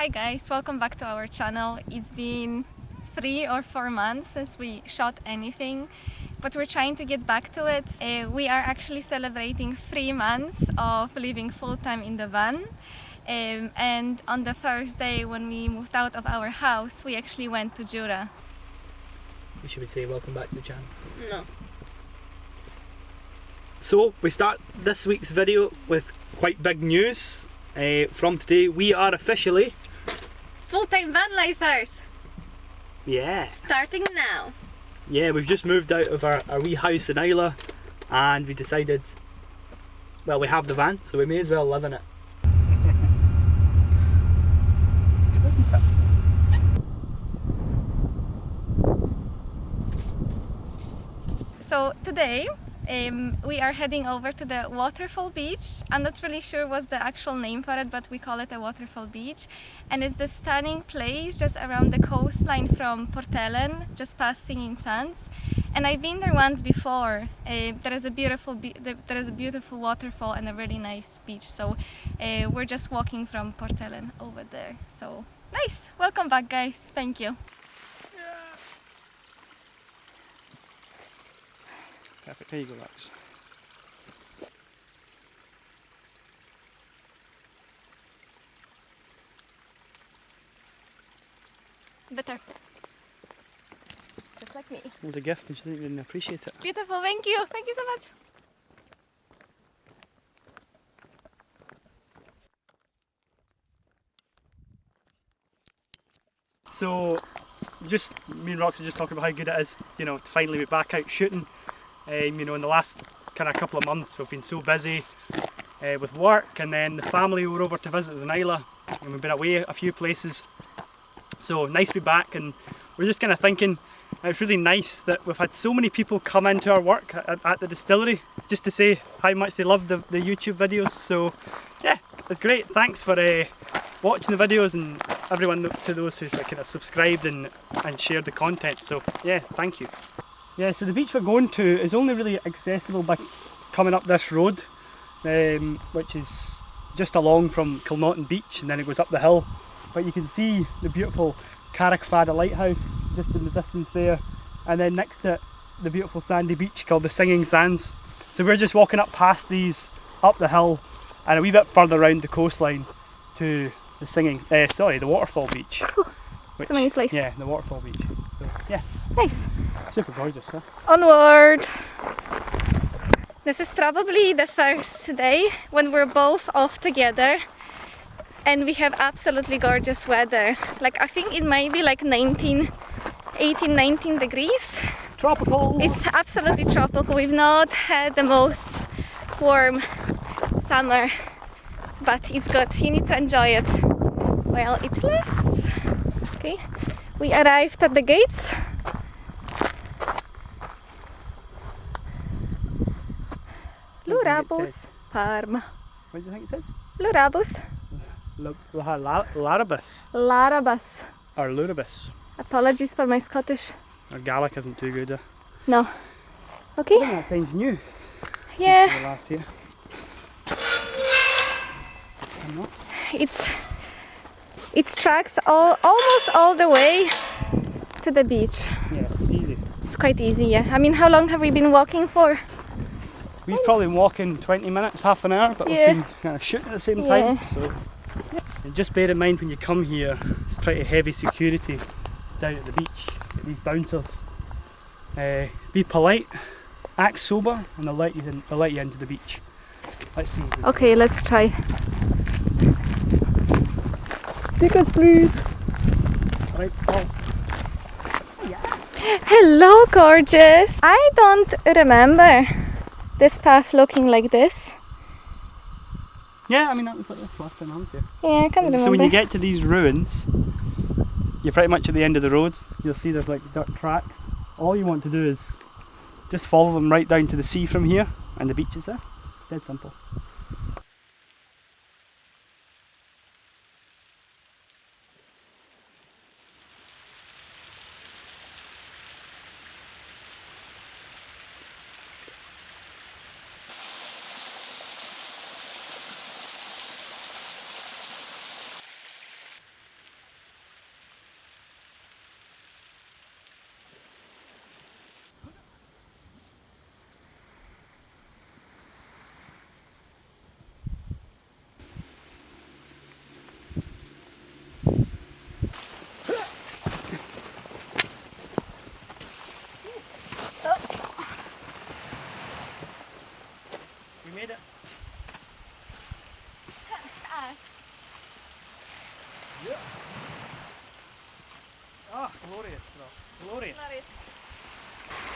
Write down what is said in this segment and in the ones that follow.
Hi guys, welcome back to our channel. It's been 3 or 4 months since we shot anything, but we're trying to get back to it. We are actually celebrating 3 months of living full-time in the van. And on the first day when we moved out of our house, we actually went to Jura. Should we say welcome back to the channel? No. So we start this week's video with quite big news. From today we are officially Full-time van lifers! Yeah, Starting now! yeah, we've just moved out of our wee house in Islay and we decided, well, we have the van, so we may as well live in it. It's good, isn't it? So today we are heading over to the Waterfall Beach. I'm not really sure what's the actual name for it, but we call it a Waterfall Beach. And it's the stunning place just around the coastline from Port An, just past Singing Sands. And I've been there once before. There is a beautiful waterfall and a really nice beach. So we're just walking from Port An over there. So nice! Welcome back, guys. Thank you. Perfect, there you go, Roks. Better. Just like me. It was a gift and she didn't even appreciate it. Beautiful, thank you. Thank you so much. So, just me and Roks were just talking about how good it is, you know, to finally be back out shooting. You know, in the last kind of couple of months we've been so busy with work, and then the family were over to visit us in Islay, and we've been away a few places. So nice to be back, and we're just kind of thinking it's really nice that we've had so many people come into our work at the distillery just to say how much they love the YouTube videos. So yeah, it's great. Thanks for watching the videos, and everyone to those who's kind of subscribed and shared the content. So yeah, thank you. Yeah, so the beach we're going to is only really accessible by coming up this road, which is just along from Calum Beach, and then it goes up the hill. But you can see the beautiful Carrickfada lighthouse just in the distance there, and then next to it, the beautiful sandy beach called the Singing Sands. So we're just walking up past these, up the hill, and a wee bit further around the coastline to the Waterfall Beach. It's a nice place. Yeah, the Waterfall Beach. So yeah. Nice. Super gorgeous, huh? Onward! This is probably the first day when we're both off together and we have absolutely gorgeous weather. Like, I think it might be like 18, 19 degrees. Tropical! It's absolutely tropical. We've not had the most warm summer, but it's good. You need to enjoy it while it lasts. Okay, we arrived at the gates. Lurabus Parma. What do you think it says? Lurabus. Larabus. Larabus. Or Lurabus. Apologies for my Scottish. Our Gaelic isn't too good. No. I Okay. think that sounds new. Yeah. The last year. I'm not. It's tracks almost all the way to the beach. Yeah, it's easy. It's quite easy, yeah. I mean, how long have we been walking for? We've probably been walking 20 minutes, half an hour, but Yeah. we've been kind of shooting at the same time. So. And just bear in mind when you come here, it's pretty heavy security down at the beach. Get these bouncers. Be polite, act sober, and they'll let you into the beach. Let's see. Okay, let's try. Tickets, please. Right, well. Hello, gorgeous! I don't remember this path looking like this. Yeah, I mean that was like this last time I was here. Yeah, I can't remember. So when you get to these ruins, you're pretty much at the end of the road. You'll see there's like dirt tracks. All you want to do is just follow them right down to the sea from here, and the beach is there. It's dead simple.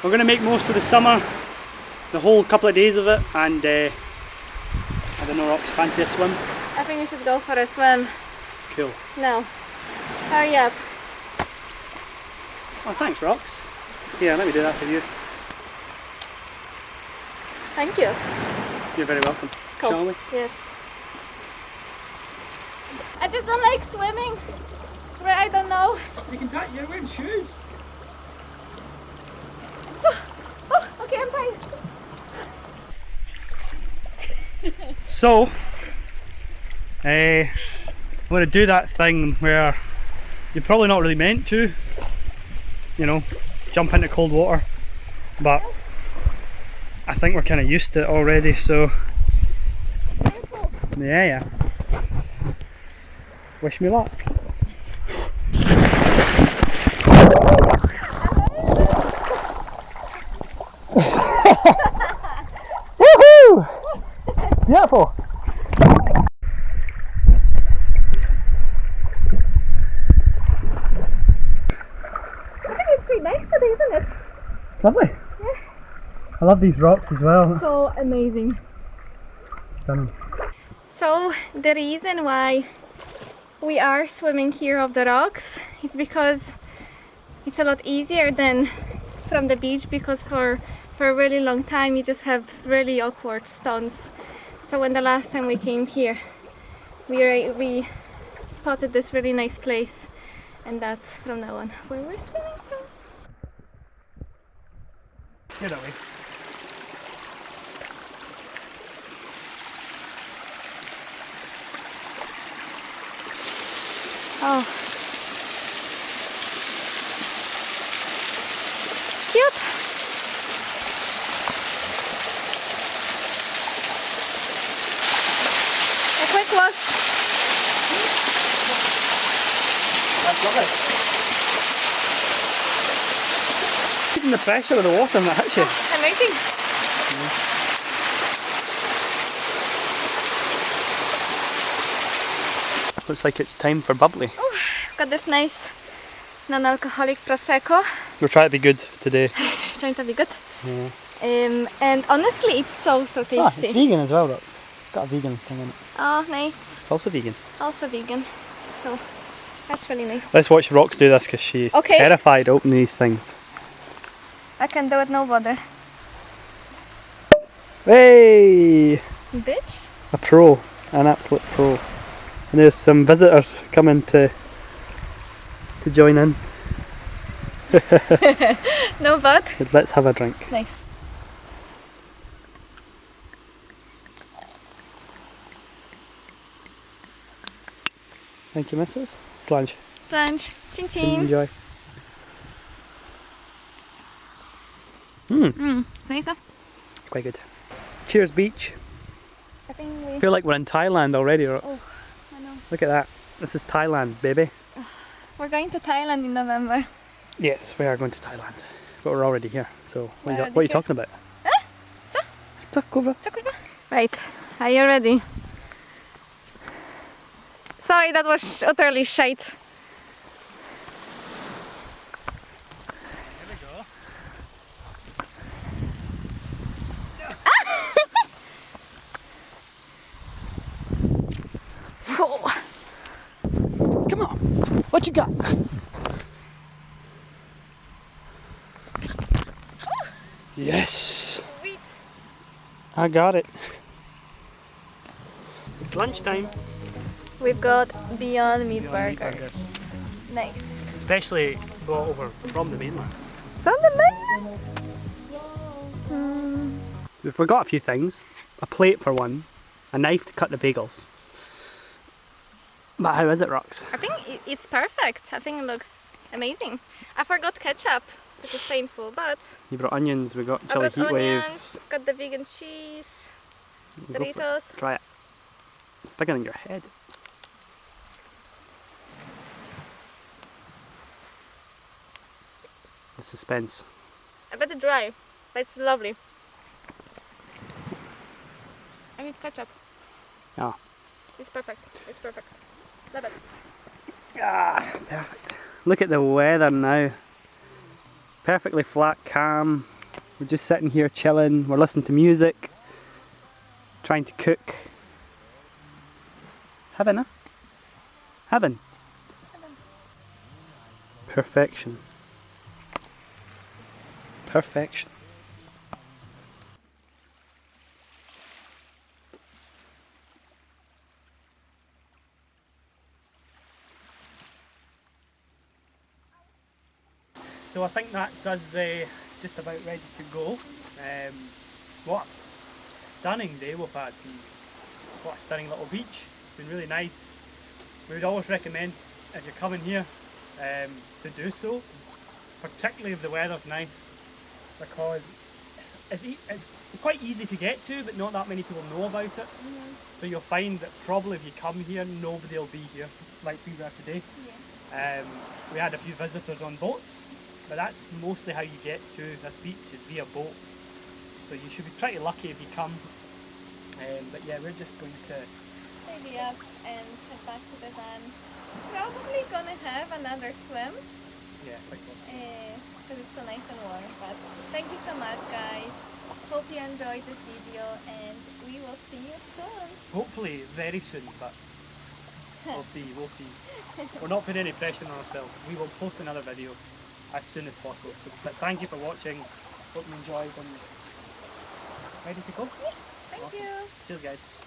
we're going to make most of the summer, the whole couple of days of it, and I don't know, Roks, fancy a swim? I think we should go for a swim. Cool. No. Hurry up. Oh, thanks, Roks. Yeah, let me do that for you. Thank you. You're very welcome. Cool. Shall we? Yes. I just don't like swimming. Where I don't know. You can touch, you're wearing shoes. Oh, okay, I'm fine. So, I'm going to do that thing where you're probably not really meant to, you know, jump into cold water, but I think we're kind of used to it already, so yeah. Wish me luck. Woohoo! Beautiful. I think it's pretty nice today, isn't it? Lovely. Yeah. I love these rocks as well. So amazing. Stunning. So the reason why we are swimming here off the rocks is because it's a lot easier than from the beach, because for a really long time you just have really awkward stones. So when the last time we came here, we spotted this really nice place, and that's from now on where we're swimming from. Here that way. Oh, cute. A quick wash. That's lovely. Keeping the pressure of the water when it hits you. Amazing. Looks like it's time for bubbly. Oh, got this nice non-alcoholic prosecco. We'll try to be good today. Trying to be good. Yeah. And honestly, it's so tasty. Ah, it's vegan as well, Roks. Got a vegan thing in it. Oh, nice. It's also vegan. Also vegan. So that's really nice. Let's watch Roks do this because she's Okay. terrified opening these things. I can do it no bother. Hey! Bitch. A pro. An absolute pro. And there's some visitors coming to join in. No but. Let's have a drink. Nice. Thank you, Mrs. Slange. Lunch. Chin chin. Enjoy. It's nice, huh? It's quite good. Cheers, beach. I think I feel like we're in Thailand already, Roks. Oh, I know. Look at that. This is Thailand, baby. We're going to Thailand in November. Yes, we are going to Thailand. But we're already here, so what We're are already you talking about? Huh? Co? Tuck over. Right. Are you ready? Sorry, that was utterly shite. Here we go. Come on, what you got? Yes, Sweet. I got it. It's lunchtime. We've got Beyond Meat Beyond Meat burgers. burgers. Nice. Especially brought over from the mainland. From the mainland? We forgot a few things. A plate for one, a knife to cut the bagels. But how is it, Roks? I think it's perfect. I think it looks amazing. I forgot ketchup, which is painful, but You brought onions, we got I chili brought heat wave. onions, got the vegan cheese, Go for it. Doritos. Try it. It's bigger than your head. The suspense. A bit dry, but it's lovely. I need ketchup. Ah. It's perfect. It's perfect. Love it. Ah, perfect. Look at the weather now. Perfectly flat, calm. We're just sitting here chilling, we're listening to music, trying to cook. Heaven, huh? Heaven. Perfection. Perfection. So I think that's us just about ready to go. What a stunning day we've had. What a stunning little beach. It's been really nice. We would always recommend, if you're coming here, to do so, particularly if the weather's nice, because it's quite easy to get to, but not that many people know about it. So you'll find that probably if you come here, nobody will be here like we were today. We had a few visitors on boats, but that's mostly how you get to this beach, is via boat. So you should be pretty lucky if you come. But yeah, we're just going to Tidy up and head back to the van. Probably gonna have another swim because it's so nice and warm. But thank you so much, guys. Hope you enjoyed this video, and we will see you soon. hopefully very soon, but we'll see. We're not putting any pressure on ourselves. We will post another video as soon as possible. So, but thank you for watching. Hope you enjoyed and ready to go. Thank you. Cheers, guys.